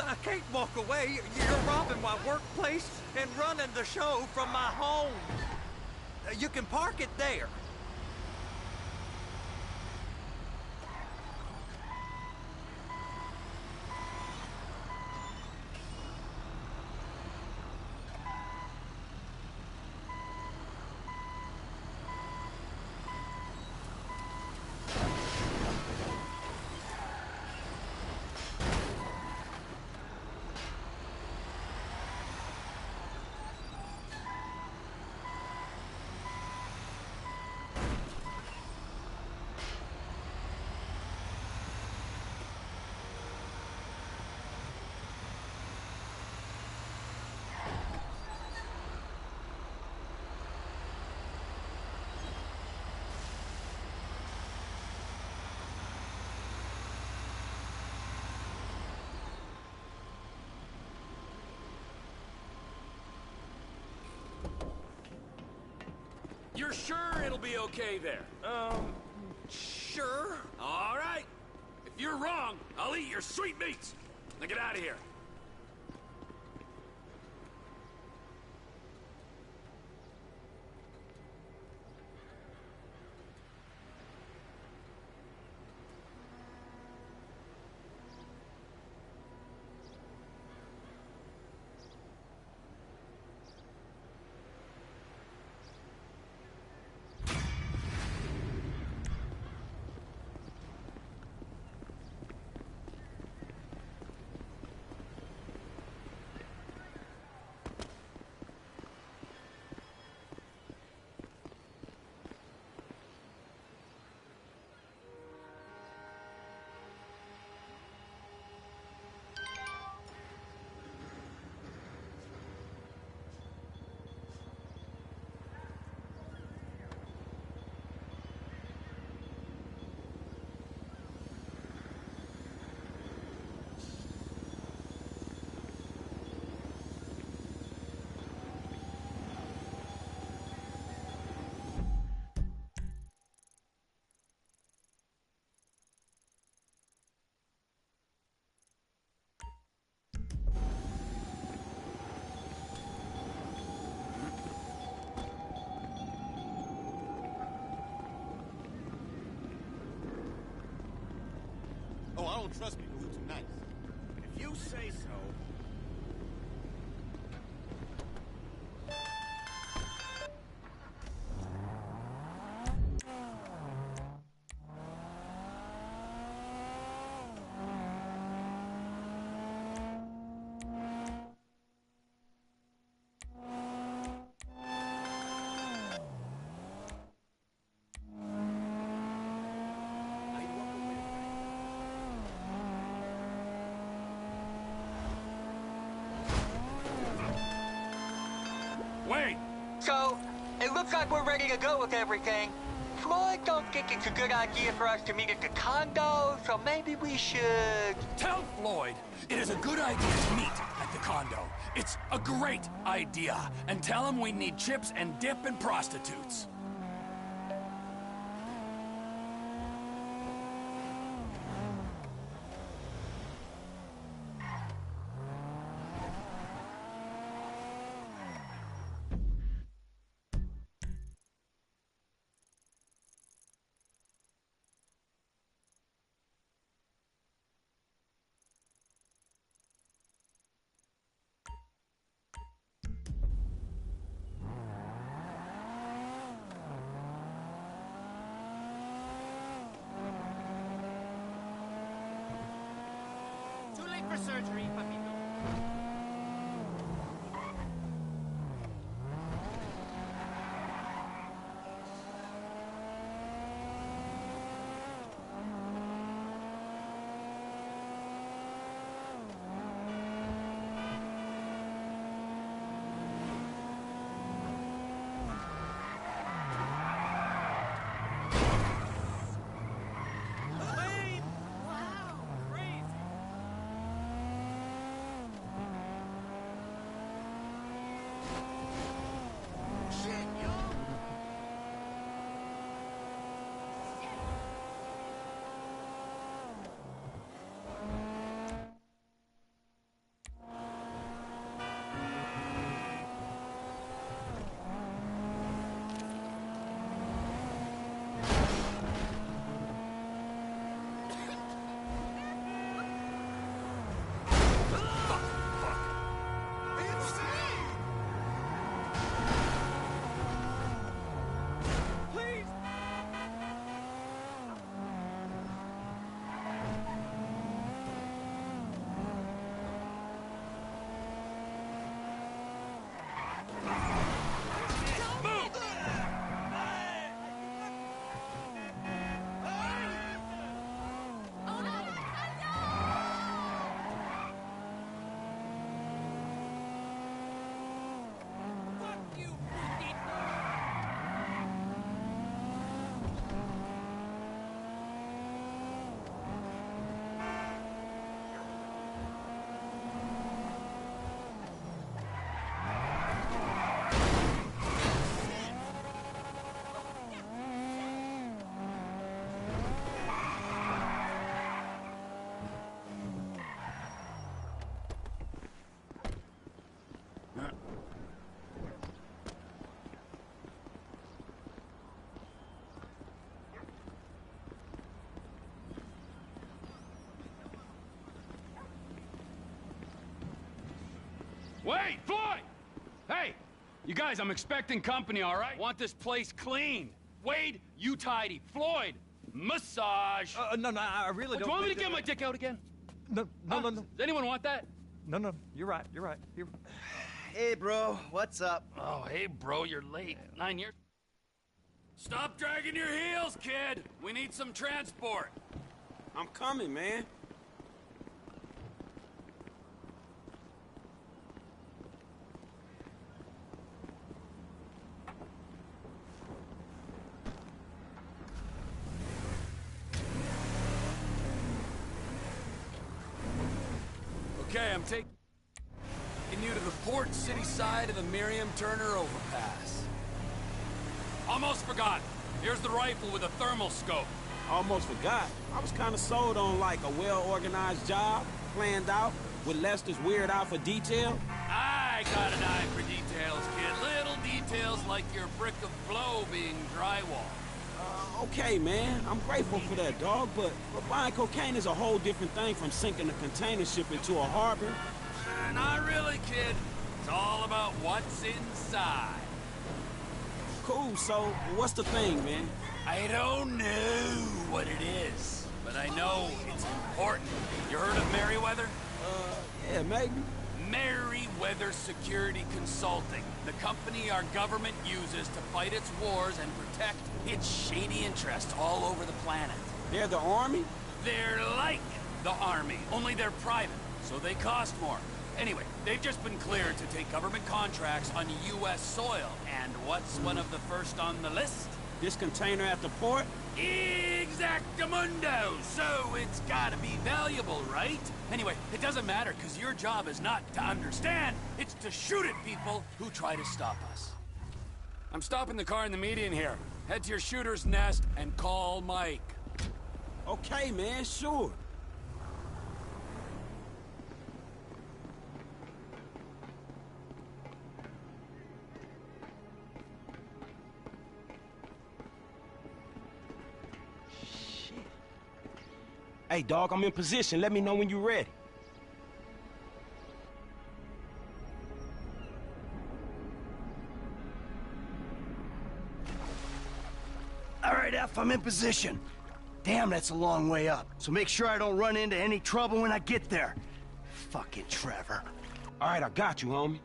I can't walk away. You're robbing my workplace and running the show from my home. You can park it there. You're sure it'll be okay there? Sure. All right. If you're wrong, I'll eat your sweet meats. Now get out of here. Oh, I don't trust people who too nice. If you say so. Wait! So, it looks like we're ready to go with everything. Floyd don't think it's a good idea for us to meet at the condo, so maybe we should... Tell Floyd it is a good idea to meet at the condo. It's a great idea. And tell him we need chips and dip and prostitutes. For surgery, papito. Wait, Floyd! Hey! You guys, I'm expecting company, all right? Want this place clean. Wade, you tidy. Floyd, massage. No, I really don't... Do you want me to get my dick out again? No. Does anyone want that? No, you're right. Hey, bro, what's up? Oh, hey, bro, you're late. 9 years. Stop dragging your heels, kid. We need some transport. I'm coming, man. Okay, I'm taking you to the port city side of the Miriam Turner overpass. Almost forgot. Here's the rifle with a thermal scope. Almost forgot. I was kind of sold on like a well-organized job, planned out, with Lester's weird eye for detail. I got an eye for details, kid. Little details like your brick of blow being drywall. Okay, man. I'm grateful for that, dog, but buying cocaine is a whole different thing from sinking a container ship into a harbor. Not really, kid. It's all about what's inside. Cool, so what's the thing, man? I don't know what it is, but I know it's important. You heard of Merryweather? Yeah, maybe. Merryweather Security Consulting, the company our government uses to fight its wars and protect its shady interests all over the planet. They're the army? They're like the army, only they're private, so they cost more. Anyway, they've just been cleared to take government contracts on U.S. soil, and what's one of the first on the list? This container at the port? Exactamundo! So it's gotta be valuable, right? Anyway, it doesn't matter, because your job is not to understand, it's to shoot at people who try to stop us. I'm stopping the car in the median here. Head to your shooter's nest and call Mike. Okay, man, sure. Hey, dog, I'm in position. Let me know when you're ready. All right, F, I'm in position. Damn, that's a long way up. So make sure I don't run into any trouble when I get there. Fucking Trevor. All right, I got you, homie.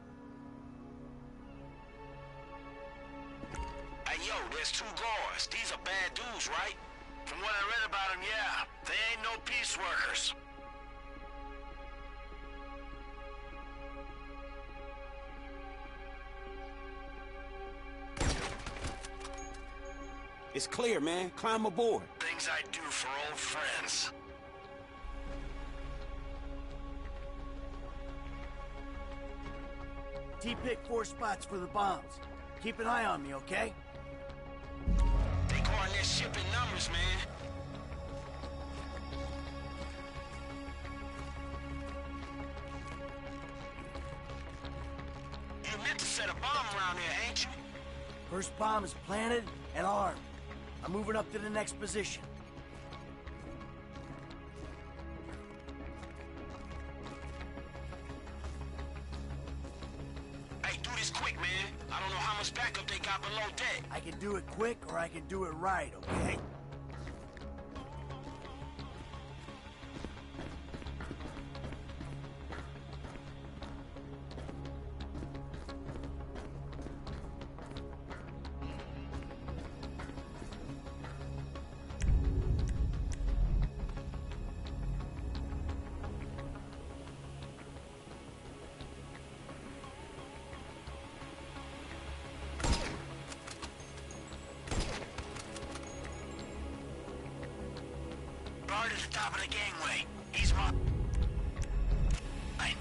Hey, yo, there's 2 guards. These are bad dudes, right? From what I read about them, yeah. They ain't no peace workers. It's clear, man. Climb aboard. Things I do for old friends. T-pick 4 spots for the bombs. Keep an eye on me, okay? They calling their ship in numbers, man. You meant to set a bomb around here, ain't you? First bomb is planted and armed. I'm moving up to the next position. Hey, do this quick, man. I don't know how much backup they got below deck. I can do it quick or I can do it right, okay? Guard at the top of the gangway. He's my... Hey,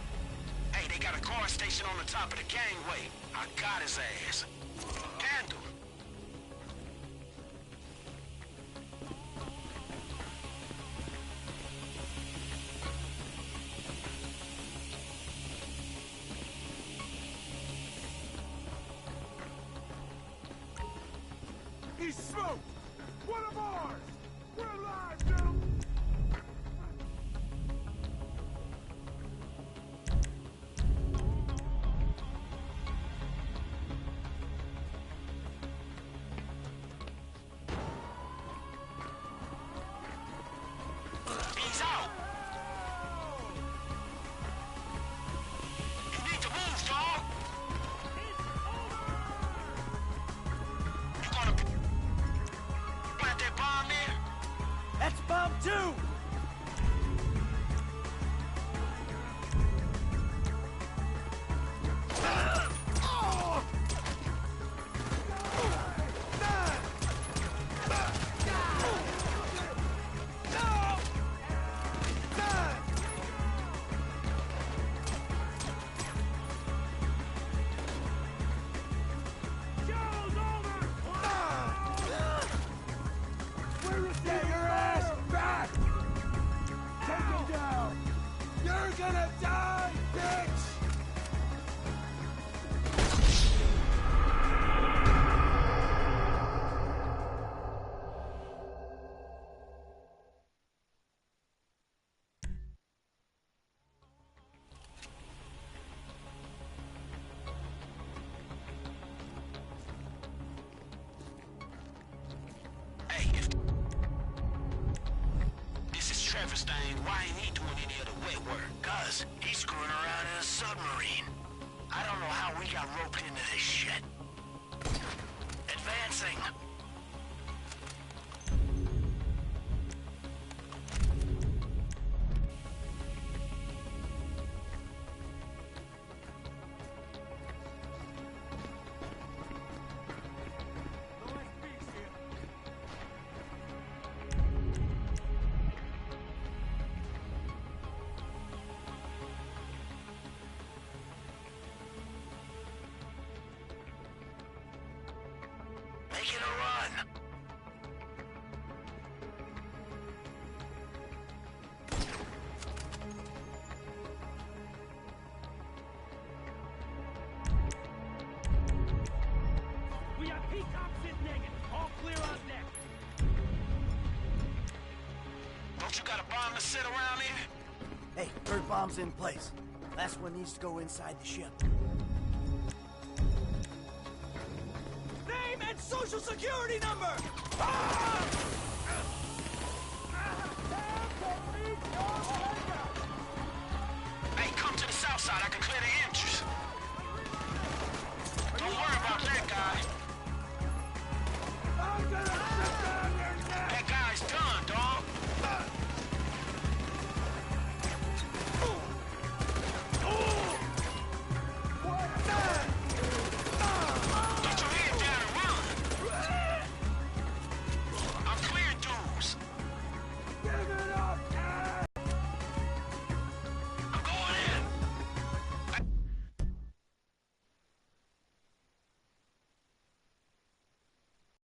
they got a car station on the top of the gangway. I got his ass. Handle. He's smoked! One of ours! We're alive, gentlemen! He's out! You need to move, dog! You gonna plant that bomb there? That's bomb 2! Get your ass back! Take him down! You're gonna die, bitch! Hey, if this is Trevor's thing, why ain't he doing any of the wet work? Cuz he's screwing around in a submarine. I don't know how we got roped into this shit. Advancing. making a run. We have peacocks in naked. All clear on deck. Don't you got a bomb to sit around here? Hey, third bomb's in place. Last one needs to go inside the ship. Name and social security number! Hey, come to the south side. I can clear the entrance.